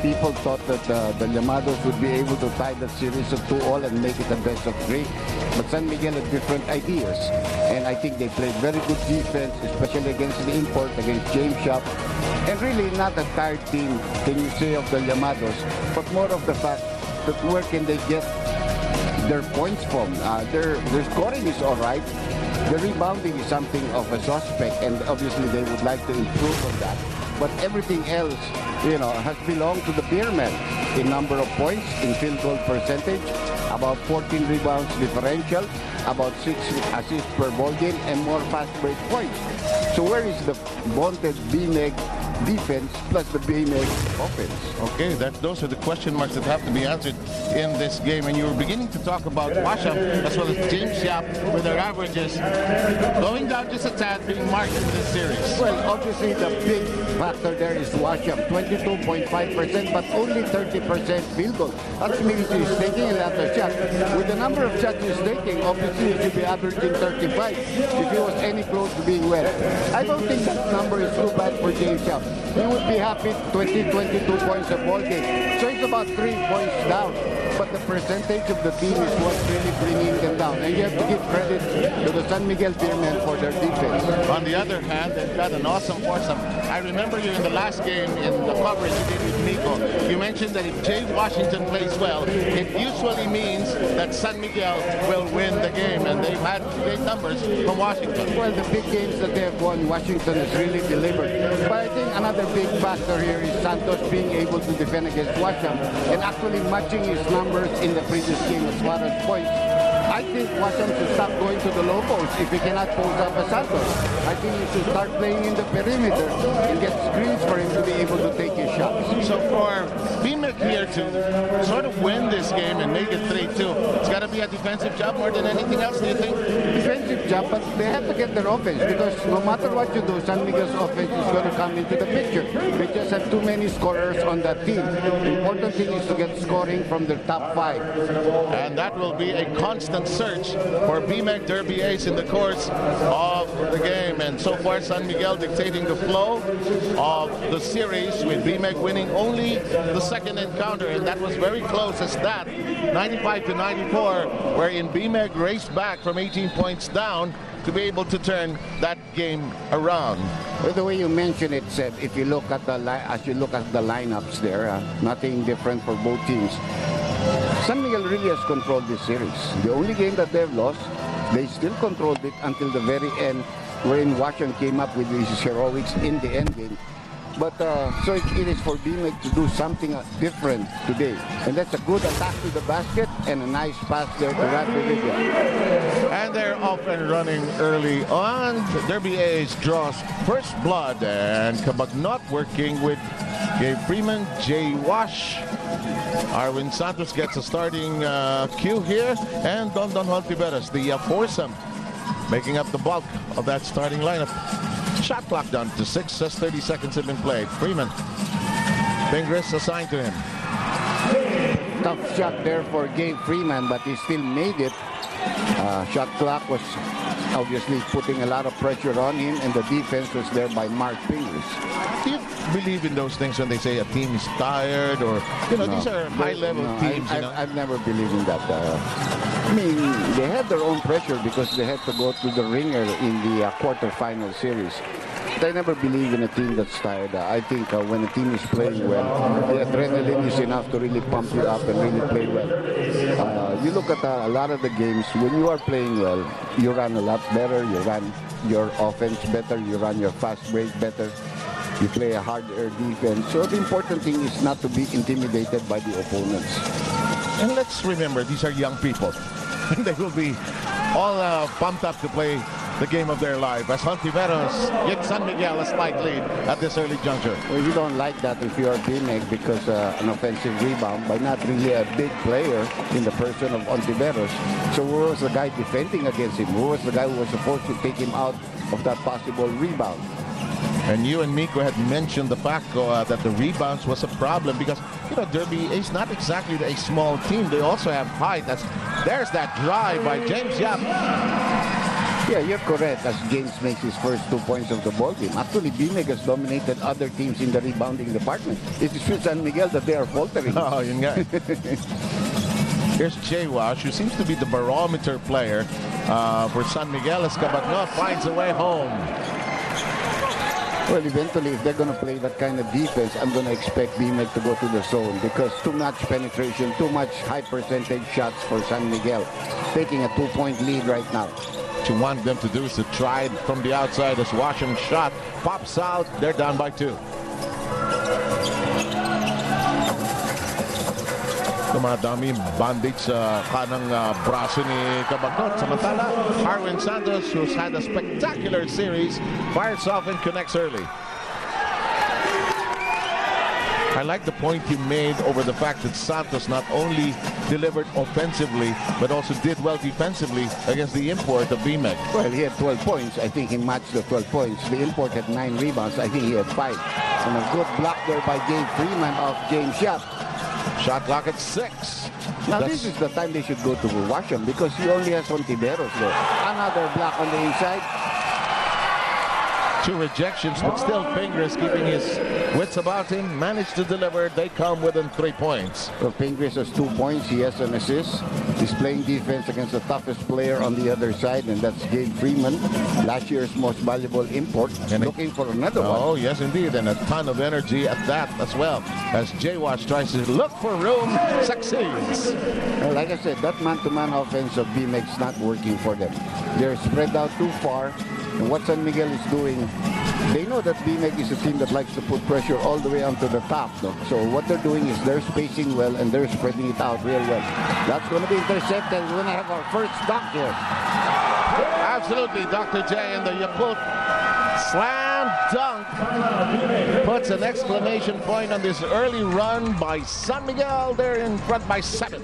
people thought that the Llamados would be able to tie that series of 2-2 and make it a best of 3. But San Miguel had different ideas. And I think they played very good defense, especially against the import, against James Shop. And really not a tired team, can you say, of the Llamados, but more of the fact that where can they get their points from. Their scoring is all right. The rebounding is something of a suspect, and obviously they would like to improve on that. But everything else, you know, has belonged to the Beermen in number of points, in field goal percentage, about 14 rebounds differential, about 6 assists per ball game, and more fast break points. So where is the vaunted BMEG defense plus the BMEG offense? Okay, those are the question marks that have to be answered in this game. And you were beginning to talk about Washam as well as James Yap with their averages going down just a tad, being marked in this series. Well, obviously the big factor there is Washam, 22.5%, but only 30% field goal. That means he's taking a lot of shots. With the number of shots he's taking, obviously he should be averaging 35 if he was any close to being well. I don't think that number is too bad for James Yap. He would be happy 20, 22 points a ball game. So it's about 3 points down. But the percentage of the team is what's really bringing them down. And you have to give credit to the San Miguel Beermen for their defense. On the other hand, they've got an awesome foursome. I remember you in the last game in the coverage you did with Nico. You mentioned that if Jay Washington plays well, it usually means that San Miguel will win the game. And they've had great numbers from Washington. Well, the big games that they have won, Washington has really delivered. But I think another big factor here is Santos being able to defend against Washam and actually matching his numbers in the previous game as far as points. I think Washam should stop going to the low post if he cannot post up a Santos. I think he should start playing in the perimeter and get screens for him to be able to take his shots. So for BMEG here to sort of win this game and make it 3-2, it's got to be a defensive job more than anything else, do you think? Defensive job, but they have to get their offense because no matter what you do, San Miguel's offense is going to come into the picture. They just have too many scorers on that team. The important thing is to get scoring from their top 5. And that will be a constant search for BMEG Derby Ace in the course of the game. And so far, San Miguel dictating the flow of the series with BMEG winning only the second encounter. And that was very close as that, 95-94, wherein BMEG raced back from 18 points down to be able to turn that game around. Well, the way you mentioned it, Seb, if you look at the lineups there, nothing different for both teams. San Miguel really has controlled this series. The only game that they've lost, they still controlled it until the very end, wherein Washam came up with his heroics in the end game. But so it is for BMEG to do something different today. And that's a good attack to the basket and a nice pass there to Rafi. And they're off and running early on. Derby Ace draws first blood, and Cabagnot working with Gabe Freeman, Jay Wash. Arwin Santos gets a starting cue here, and Don Hontiveros, the foursome, making up the bulk of that starting lineup. Shot clock down to 6 as 30 seconds have been played. Freeman, Pingris assigned to him. Tough shot there for Gabe Freeman, but he still made it. Shot clock was obviously putting a lot of pressure on him, and the defense was there by Marc Pingris. Do you believe in those things when they say a team is tired, or, you know, these are high-level teams? I've never believed in that. I mean, they had their own pressure because they had to go to the ringer in the quarterfinal series. But I never believe in a team that's tired. I think when a team is playing well, the adrenaline is enough to really pump you up and really play well. You look at a lot of the games, when you are playing well, you run a lot better, you run your offense better, you run your fast break better, you play a harder defense. So the important thing is not to be intimidated by the opponents. And let's remember, these are young people. They will be all pumped up to play the game of their life, as Hontiveros gives San Miguel a slight lead at this early juncture. Well, you don't like that if you are BMEG because an offensive rebound by not really a big player in the person of Hontiveros. So who was the guy defending against him? Who was the guy who was supposed to take him out of that possible rebound? And you and Nico had mentioned the fact that the rebounds was a problem because, you know, Derby is not exactly a small team. They also have height. There's that drive by James Yap. Yeah, you're correct. As James makes his first 2 points of the ball game, actually BMEG has dominated other teams in the rebounding department. It is with San Miguel that they are faltering. Oh, yun nga. Here's Wash, who seems to be the barometer player for San Miguel as Cabacno finds a way home. Well, eventually, if they're going to play that kind of defense, I'm going to expect BMEG to go to the zone because too much penetration, too much high percentage shots for San Miguel, taking a 2-point lead right now. What you want them to do is to try it from the outside as Washam shot pops out. They're down by 2. Tumadami yung bandage sa kanang braso ni Cabacno. Samantala, Arwin Santos, who's had a spectacular series, fires off and connects early. I like the point you made over the fact that Santos not only delivered offensively, but also did well defensively against the import of BMEG. Well, he had 12 points. I think he matched the 12 points. The import had 9 rebounds. I think he had 5. And a good block there by Gabe Freeman off James' shot. Shot clock at 6. Now this is the time they should go to Washam because he only has Ontiveros there. Another block on the inside. 2 rejections, but still Pingris keeping his wits about him. Managed to deliver. They come within 3 points. Well, Pingris has 2 points. He has an assist. He's playing defense against the toughest player on the other side, and that's Gabe Freeman, last year's most valuable import, and looking for another one. Oh, yes, indeed, and a ton of energy at that as well. As Wash tries to look for room, succeeds. Well, like I said, that man-to-man offense of BMEG is not working for them. They're spread out too far. And what San Miguel is doing, they know that BMEG is a team that likes to put pressure all the way onto the top. No? So what they're doing is they're spacing well and they're spreading it out real well. That's going to be intercepted. We're going to have our first dunk here. Absolutely, Dr. J, and the Yakult slam dunk puts an exclamation point on this early run by San Miguel. They're in front by 7.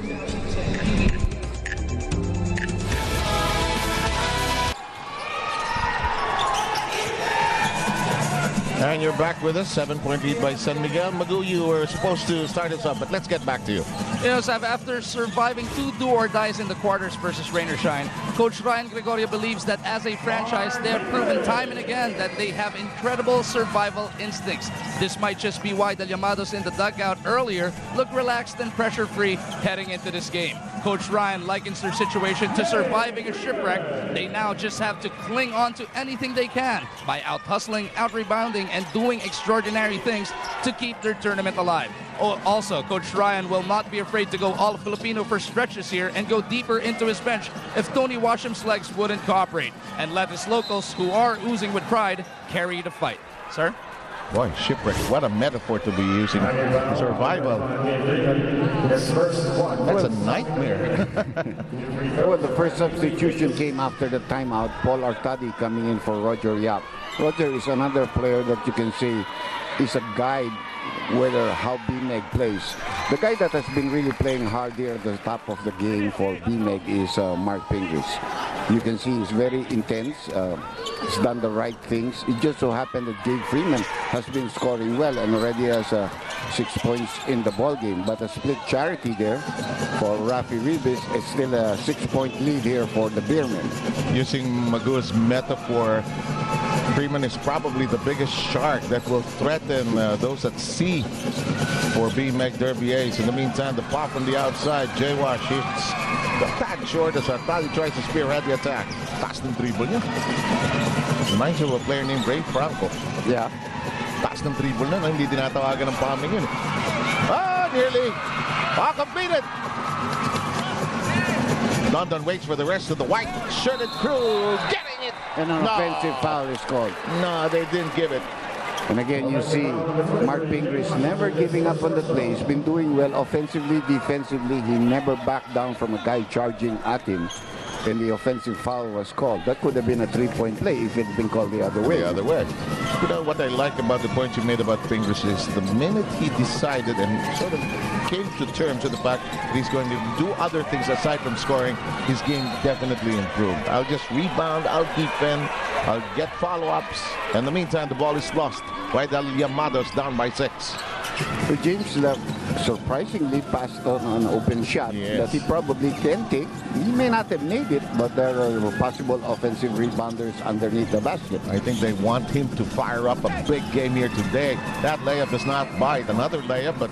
And you're back with us, 7-point lead by San Miguel. Magoo, you were supposed to start us up, but let's get back to you. Yes, after surviving 2 do-or-dies in the quarters versus rain or shine, Coach Ryan Gregorio believes that as a franchise, they have proven time and again that they have incredible survival instincts. This might just be why the Llamados in the dugout earlier look relaxed and pressure-free heading into this game. Coach Ryan likens their situation to surviving a shipwreck. They now just have to cling on to anything they can by out-hustling, out-rebounding, and doing extraordinary things to keep their tournament alive. Also, Coach Ryan will not be afraid to go all Filipino for stretches here and go deeper into his bench if Tony Washam's legs wouldn't cooperate, and let his locals, who are oozing with pride, carry the fight. Sir? Boy, shipwreck, what a metaphor to be using. Survival. That's a nightmare. Well, the first substitution came after the timeout. Paul Artadi coming in for Roger Yap. Roger is another player that you can say is a guide whether how BMEG plays. The guy that has been really playing hard here at the top of the game for BMEG is Marc Pingris. You can see he's very intense. He's done the right things. It just so happened that Gabe Freeman has been scoring well and already has 6 points in the ball game. But a split charity there for Rafi Reavies. It's still a 6-point lead here for the Beermen. Using Magoo's metaphor, Freeman is probably the biggest shark that will threaten those at sea for BMEG Derby Ace. In the meantime, the pop from the outside, Wash hits the tad short as Artadi tries to spearhead the attack. Taas ng dribble niya. Reminds you of a player named Ray Franco. Yeah. Taas ng dribble na, hindi dinatawagan ng palming yun. Ah, nearly. Completed. London waits for the rest of the white-shirted crew. Getting it. And an offensive foul is called. No, they didn't give it. And again, you see Marc Pingris never giving up on the play. He's been doing well offensively, defensively. He never backed down from a guy charging at him. And the offensive foul was called. That could have been a 3-point play if it had been called the other way. The other way. You know, what I like about the point you made about Pingris is the minute he decided and sort of came to terms with the fact that he's going to do other things aside from scoring, his game definitely improved. I'll just rebound, I'll defend, I'll get follow-ups. In the meantime, the ball is lost by the Llamados down by 6. So James Love surprisingly passed on an open shot that he probably can take. He may not have made it, but there are possible offensive rebounders underneath the basket. I think they want him to fire up a big game here today. That layup does not bite. Another layup, but